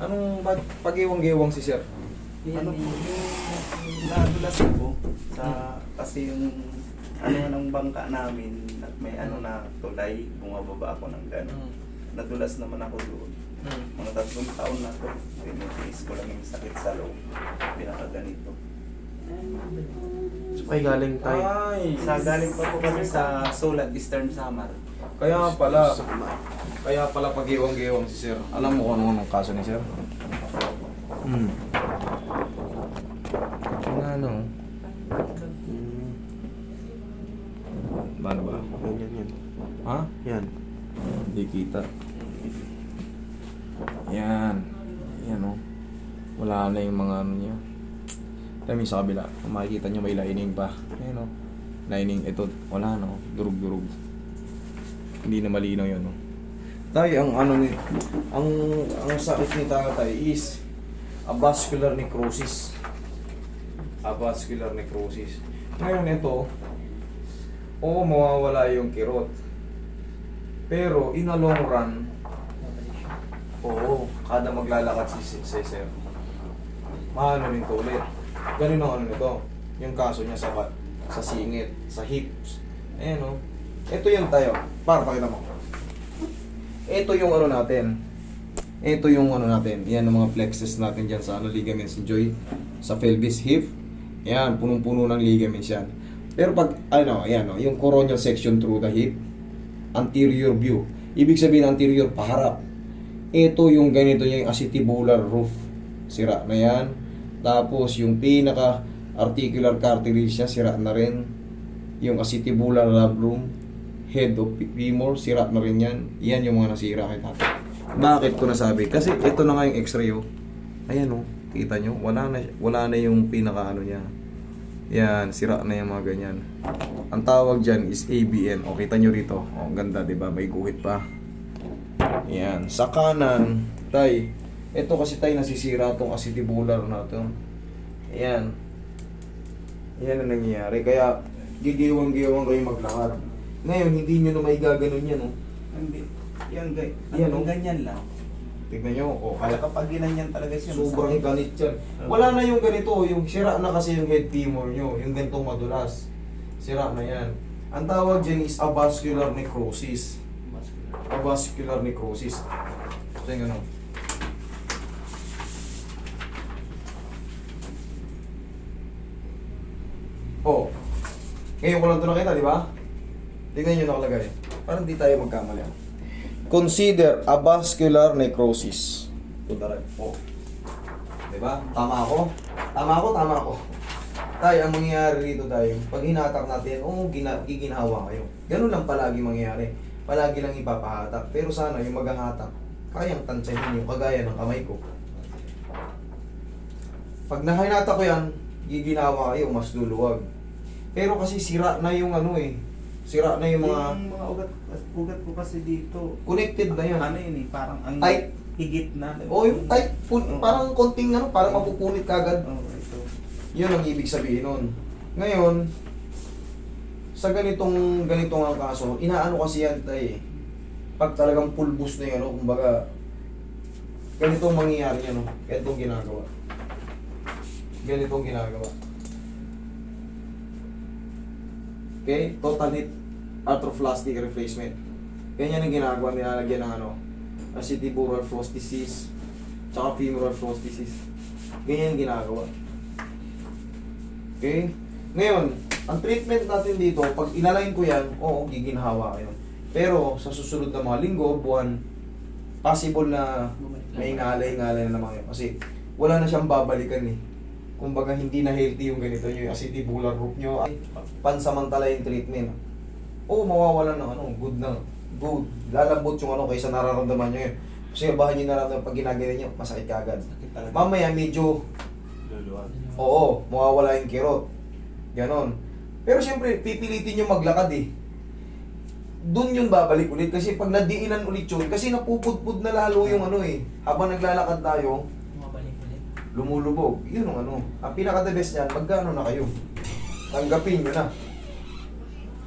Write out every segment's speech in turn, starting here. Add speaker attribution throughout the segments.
Speaker 1: Anong pag-iwang-gewang si sir?
Speaker 2: Ano po, yung nadulas ko sa, kasi yung ano ng bangka namin, at may ano na tulay, bumababa ako ng gano'n. Nadulas naman ako doon. Mga 3 taon na to, pinitiis ko lang yung sakit sa loob, pinakaganito.
Speaker 3: So, ay galing tayo.
Speaker 1: Ay,
Speaker 2: Galing pa po kami sa Sulat, Eastern Samar.
Speaker 1: kaya pala pag-iwang-gewang si sir. Alam mo kung anong kaso ni sir? Ano? Paano ba?
Speaker 3: Yan.
Speaker 1: Ha?
Speaker 3: Yan.
Speaker 1: Hindi kita. Yan. Yan o. Wala na yung mga ano niya. Kami sa kabila. Kung makikita nyo may lining pa. Ayan o. Lining. Ito. Wala no. Durug-durug. Hindi na malinaw yun o. Tay, ang ano ni... Ang sakit ni tatay is a vascular necrosis. A vascular necrosis. Ngayon ito, oo, mawawala yung kirot. Pero in a long run, oo, kada maglalakad si sir, maano rin to ulit. Ganun ang ano nito, yung kaso niya sa singit, sa hips. Ayan o. Ito yung tayo. Para pakita mo. Ito yung ano natin. Ito yung ano natin. Yan ang mga plexus natin dyan sa ano, ligaments and joint. Sa pelvis, hip. Yan, punong-puno ng ligaments yan. Pero pag, ano, ayan o, yung coronal section through the hip, anterior view. Ibig sabihin anterior, paharap. Ito yung ganito niya, yung acetibular roof. Sira na yan. Tapos yung pinaka articular cartilage niya, sira na rin. Yung acetibular labrum, head of femur, sira na rin yan. Yan yung mga nasira kay tatay. Bakit ko nasabi? Kasi ito na nga yung x-ray oh. Ayan oh, kita nyo, wala na yung pinaka ano niya. Yan, sira na yung mga ganyan. Ang tawag dyan is ABN. O, kita nyo rito. O, ganda, diba? May guhit pa. Yan. Sa kanan, tay, ito kasi tay nasisira itong acetibular na ito. Yan. Yan ang nangyayari. Kaya, gigiwang-giwang kayo maglakad. Ngayon, hindi nyo na may gaganon yan, oh.
Speaker 2: Hindi, yan
Speaker 1: Yan, oh.
Speaker 2: ganyan lang.
Speaker 1: Tignan nyo, oh.
Speaker 2: Kaya kapag ginanyan talaga siya,
Speaker 1: Sobrang ganit yan. Wala na yung ganito, yung sira na kasi yung head femur nyo, yung ganitong madulas. Sira na yan. Ang tawag dyan is avascular necrosis. Avascular necrosis. Ito yung ano. Oh. Ngayon ko lang ito nakita, di ba? Tingnan nyo nakalagay. Parang di tayo magkamali. Consider avascular necrosis. Punta rin. Oh. Diba? Tama ako? Tama ako. Tayo, ang mangyayari dito tayo, pag hinatak natin, giginhawa kayo. Ganun lang palagi mangyayari. Palagi lang ipapahatak. Pero sana yung maghahatak, kayang tansyahin nyo, kagaya ng kamay ko. Pag nahinatak ko yan, giginhawa kayo, mas luluwag. Pero kasi sira na yung ano eh. Sira na yung mga...
Speaker 2: Yung mga ugat ko kasi dito.
Speaker 1: Connected na yan.
Speaker 2: Ano yun eh, parang ang
Speaker 1: Tight.
Speaker 2: higit na.
Speaker 1: O yung tight, parang konting ano, parang mapupunit kagad.
Speaker 2: Ito.
Speaker 1: Yun ang ibig sabihin nun. Ngayon, sa ganitong ang kaso, inaano kasi yan tayo eh. Pag talagang pulbus na yun, kumbaga, ganitong mangyayari yan, ganitong ginagawa. Ganitong ginagawa. Okay? Total hip arthroplastic replacement. Ganyan ang ginagawa, nilalagyan ng ano, acetibular prosthesis, tsaka femoral prosthesis. Ganyan ang ginagawa. Okay? Ngayon, ang treatment natin dito, pag inalign ko yan, oo, giginhawa kayo. Pero sa susunod na mga linggo, buwan, possible na may ngalay-ngalay na naman yun. Kasi wala na siyang babalikan eh. Kumbaga hindi na healthy yung ganito nyo, yung acetibular roof nyo. Ay, pansamantala yung treatment. Oo, mawawalan ng ano, good na. Good. Lalambot yung ano kaysa nararamdaman nyo yun. Kasi bahan nyo nararamdaman pag ginagawa nyo, masakit ka agad. Mamaya medyo, oo, mawawala yung kirot. Ganon. Pero siyempre, pipilitin nyo maglakad eh. Doon yung babalik ulit kasi pag nadiinan ulit yun, kasi napupudpud na lalo yung ano eh. Habang naglalakad tayo, lumulubog. Yun ang ano. Ang pinaka-the best niyan, magkano na kayo? Tanggapin nyo na.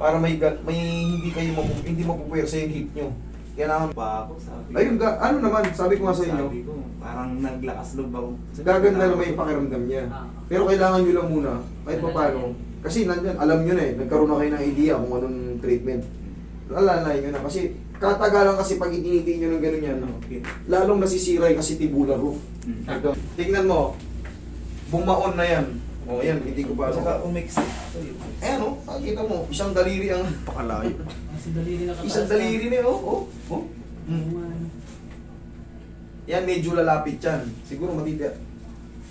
Speaker 1: Para may hindi kayo hindi mapupuwersa yung hip nyo. Kailangan
Speaker 2: Pa ako, sabi.
Speaker 1: ayun, ano naman, sabi ko nga sa inyo,
Speaker 2: Sabi ko, parang naglakas loob ako.
Speaker 1: gaganda naman yung pakiramdam niya. Pero kailangan nyo lang muna, kahit pa paano, kasi nandyan, alam nyo na eh, nagkaroon na kayo ng idea kung anong treatment. Alalayan nyo na, kasi katagalan kasi pag itinitin nyo ng gano'n yan,
Speaker 2: Okay.
Speaker 1: lalong nasisira yung kasi tubular roof.
Speaker 2: Mm.
Speaker 1: Tingnan mo, bumaon na yan. O yan, hindi ko pa.
Speaker 2: Saka umexit.
Speaker 1: Ayan o, nakikita mo, isang daliri ang pakalayo.
Speaker 3: Kasi daliri na
Speaker 1: Isang daliri na oh. Yan, medyo lalapit yan. Siguro matitira.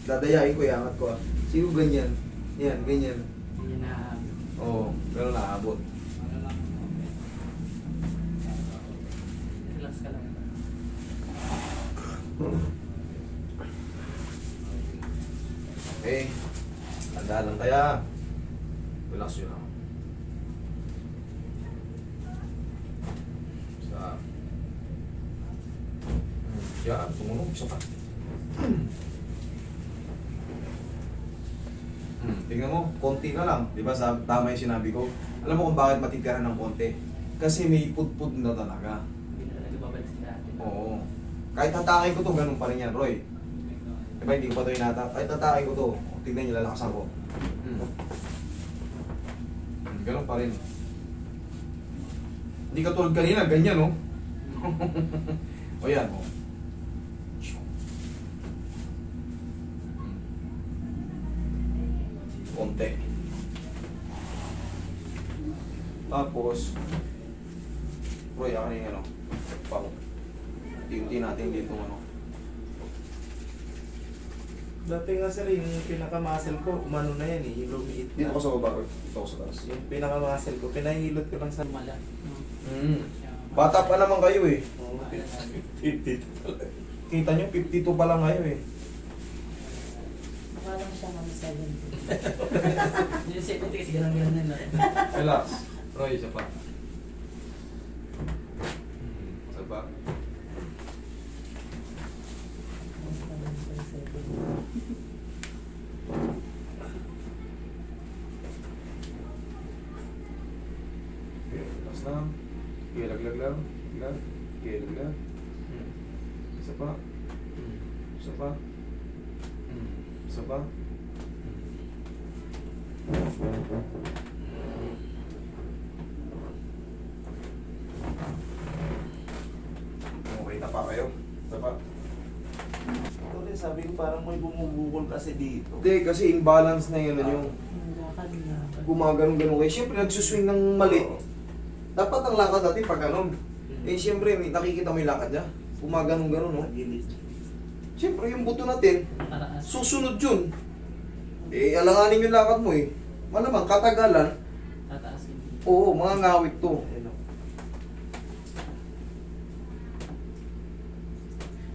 Speaker 1: Dadayain ko, iangat ko ah. Siguro ganyan. Yan, ganyan.
Speaker 3: Hindi na.
Speaker 1: Oo, pero naabot.
Speaker 3: Ano lang. Relax ka lang.
Speaker 1: Okay. Tanda lang kaya. Relax yun ako. Sa... Yan, tumunog. Isa pa. Tingnan mo, konti na lang. Di ba, tama yung sinabi ko. Alam mo kung bakit matitirahan ng konti? Kasi may put-put na talaga.
Speaker 3: Hindi na talaga babalik sa dati.
Speaker 1: Oo. Kahit hatakin ko to, ganun pa rin yan, Roy. Diba, hindi ko pa to inatak. Kahit hatakin ko to, tignan nyo, lalakasan ko. Ganun pa rin. Hindi ka tulad kanina, ganyan, no? O yan, o. Konti. Tapos, Roy, akin yung ano, pao. Unti natin dito, ano.
Speaker 2: Dati nga sir, yung pinaka-muscle ko, umano na yan eh, yung lumiit
Speaker 1: Dito
Speaker 2: na.
Speaker 1: ko sa baba, Roy. Dito ko sa taas.
Speaker 2: Yung pinaka-muscle ko, pinahilot ko lang sa...
Speaker 3: Mala.
Speaker 1: Bata pa naman kayo eh.
Speaker 2: Oo, 50.
Speaker 1: Kita nyo, 52 pa lang kayo eh.
Speaker 4: Mukha lang siya kami 70.
Speaker 3: Hindi siya ito kasi ganun-ganun na lang.
Speaker 1: Relax. Roy, isa pa. Isa pa.
Speaker 4: Mukha lang siya 70.
Speaker 1: Okay, relax lang. Okay, laglag lang. Laglag. Okay, laglag. Isa pa. Isa pa. Isa pa. Okay na pa kayo. Isa pa.
Speaker 2: Tuloy, sabi ko parang may bumubukol kasi dito.
Speaker 1: Hindi, kasi imbalance na yun. Yung
Speaker 4: Ang lakad na.
Speaker 1: gumaganong-ganong kayo. Siyempre, nagsuswing ng mali. Dapat ang lakad natin pag ganon. Eh, siyempre, nakikita mo yung lakad niya. Gumaganong-ganon, no?
Speaker 2: Nagilid.
Speaker 1: Siyempre, yung buto natin,
Speaker 3: Mataas.
Speaker 1: susunod yun. Eh, alanganin yung lakad mo eh. Malamang, katagalan,
Speaker 3: Tataas yun.
Speaker 1: oo, mga ngawit to.
Speaker 2: Ayun o.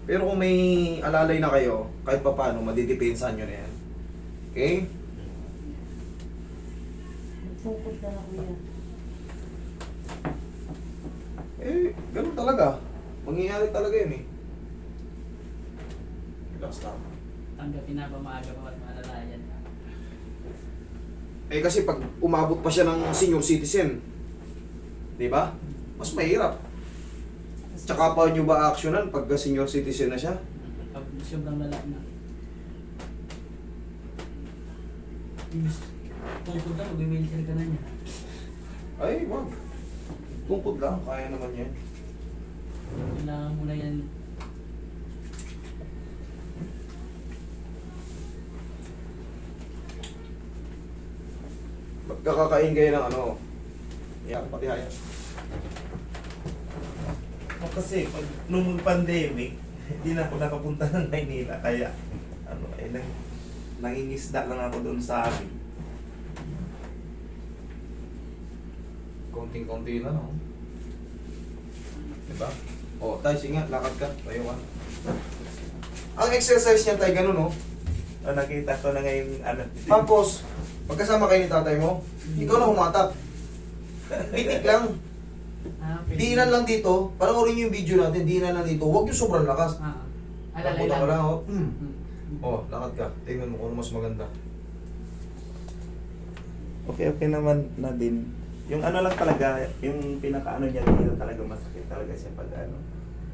Speaker 1: Pero kung may alalay na kayo, kahit pa paano, madidepensahan nyo na yan. Okay?
Speaker 4: Nagtungkod ka na kuya.
Speaker 1: Eh, ganun talaga. Mangyayari talaga yun eh. Relax lang.
Speaker 3: Tanggapin na ba maaga pa at malalayan.
Speaker 1: Eh kasi pag umabot pa siya ng senior citizen, di ba? Mas mahirap. Tsaka pa nyo ba actionan pagka senior citizen na siya?
Speaker 3: Pag sobrang lala na. Tungkod na, mag-wheelchair ka na niya.
Speaker 1: Ay, wag. Tungkod lang, kaya naman yan.
Speaker 3: Kailangan mo na yan.
Speaker 1: Magkakakain kayo ng ano. Yan, pati haya.
Speaker 2: O kasi, pag nung pandemic, hindi na ako nakapunta ng Maynila. Kaya, nangingisda lang ako doon sa amin.
Speaker 1: Konting-konti na, no? Diba? O, tayo, sige nga, lakad ka. Tayo ka. Ang exercise niya tayo, ganun, no?
Speaker 2: O, nakita ko na ngayon,
Speaker 1: Tapos, pagkasama kayo ni tatay mo, ikaw na humatak. Pitik lang. Diinan lang dito. Panoorin niyo yung video natin, diinan lang dito. Huwag yung sobrang lakas.
Speaker 3: Alalay
Speaker 1: Taputa ka lang,
Speaker 3: lang.
Speaker 1: oh. Oh, lakad ka. Tingnan mo kung ano mas maganda.
Speaker 2: Okay naman na din. Yung ano lang talaga, yung pinakaano niya dito talaga masakit talaga siya pag ano,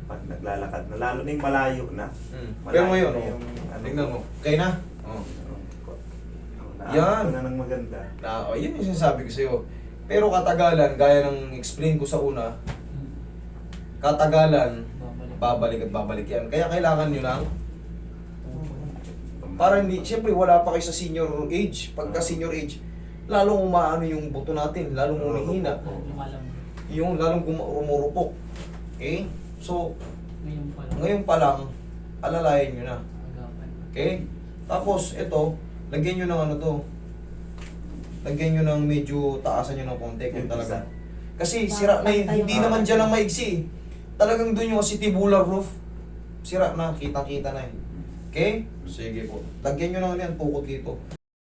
Speaker 2: pag naglalakad na, lalo na yung malayo na.
Speaker 1: Pero ngayon,
Speaker 2: na
Speaker 1: oh,
Speaker 2: yung ano,
Speaker 1: tingnan mo. Okay na? Oh.
Speaker 2: Yan.
Speaker 1: Yan.
Speaker 2: Na ng maganda.
Speaker 1: Yun yung sinasabi ko sa'yo. Pero katagalan, gaya ng explain ko sa una, katagalan, babalik at babalik yan. Kaya kailangan nyo lang, para hindi, siyempre wala pa kayo sa senior age. Pagka senior age, lalong umaano yung buto natin, lalong umihina.
Speaker 3: Lumalam.
Speaker 1: Yung lalong rumurupok. Okay? So,
Speaker 3: Ngayon pa lang.
Speaker 1: ngayon pa lang, alalayan nyo na.
Speaker 3: Agapan.
Speaker 1: Okay? Tapos, ito, lagyan nyo ng ano to. Lagyan nyo ng medyo taasan nyo ng konti kung talaga. Kasi sira na yun. Hindi naman dyan ang maigsi. Talagang doon yung acetibular roof. Sira na, kitang-kita na yun. Okay? Sige po. Lagyan nyo ng ano yan, tukod dito.